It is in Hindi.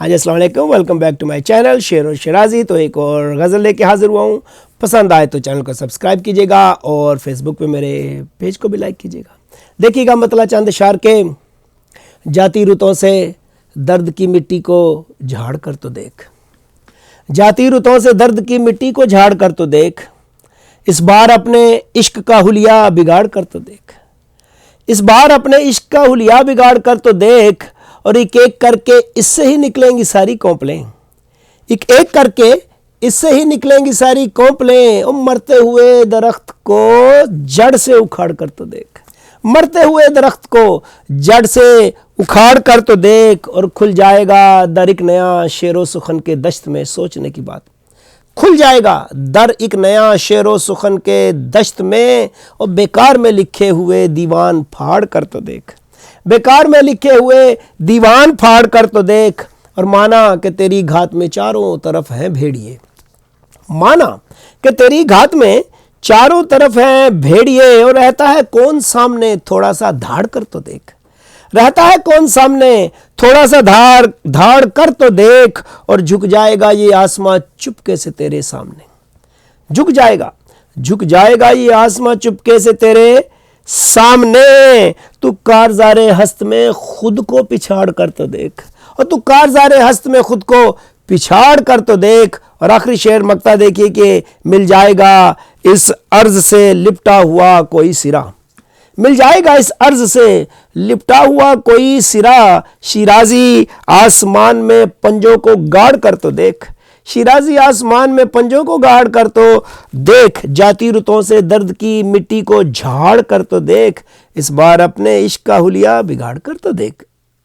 हाँ जी, अस्सलाम वालेकुम, welcome back to my channel Sher और शिराजी। तो एक और गज़ल लेके हाजिर हुआ हूँ। पसंद आए तो चैनल को सब्सक्राइब कीजिएगा और फेसबुक पे मेरे पेज को भी लाइक कीजिएगा। देखिएगा मतला चंद अशार के। जाती रुतों से दर्द की मिट्टी को झाड़ कर तो देख, जाती रुतों से दर्द की मिट्टी को झाड़ कर तो देख, इस बार अपने इश्क का हुलिया बिगाड़ कर तो देख, इस बार अपने इश्क का हुलिया बिगाड़ कर तो देख, और एक एक करके इससे ही निकलेंगी सारी कौंपलें, एक एक करके इससे ही निकलेंगी सारी कौंपलें। और मरते हुए दरख्त को जड़ से उखाड़ कर तो देख, मरते हुए दरख्त को जड़ से उखाड़ कर तो देख, और खुल जाएगा दर एक नया शेरो सुखन के दश्त में सोचने की बात, खुल जाएगा दर एक नया शेरो सुखन के दश्त में। और बेकार में लिखे हुए दीवान फाड़ कर तो देख, बेकार में लिखे हुए दीवान फाड़ कर तो देख, और माना कि तेरी घात में चारों तरफ हैं भेड़िए, माना कि तेरी घात में चारों तरफ हैं भेड़िए, और रहता है कौन सामने थोड़ा सा धाड़ कर तो देख, रहता है कौन सामने थोड़ा सा धाड़ कर तो देख, और झुक जाएगा ये आसमां चुपके से तेरे सामने, झुक जाएगा ये आसमां चुपके से तेरे सामने। तू कारज़ारे हस्त में खुद को पिछाड़ कर तो देख, और तू कारज़ारे हस्त में खुद को पिछाड़ कर तो देख। और आखिरी शेर मक्ता देखिए कि मिल जाएगा इस अर्ज से लिपटा हुआ कोई सिरा, मिल जाएगा इस अर्ज से लिपटा हुआ कोई सिरा, शिराजी आसमान में पंजों को गाड़ कर तो देख, शिराजी आसमान में पंजों को गाड़ कर तो देख, जाती रुतों से दर्द की मिट्टी को झाड़ कर तो देख, इस बार अपने इश्क का हुलिया बिगाड़ कर तो देख।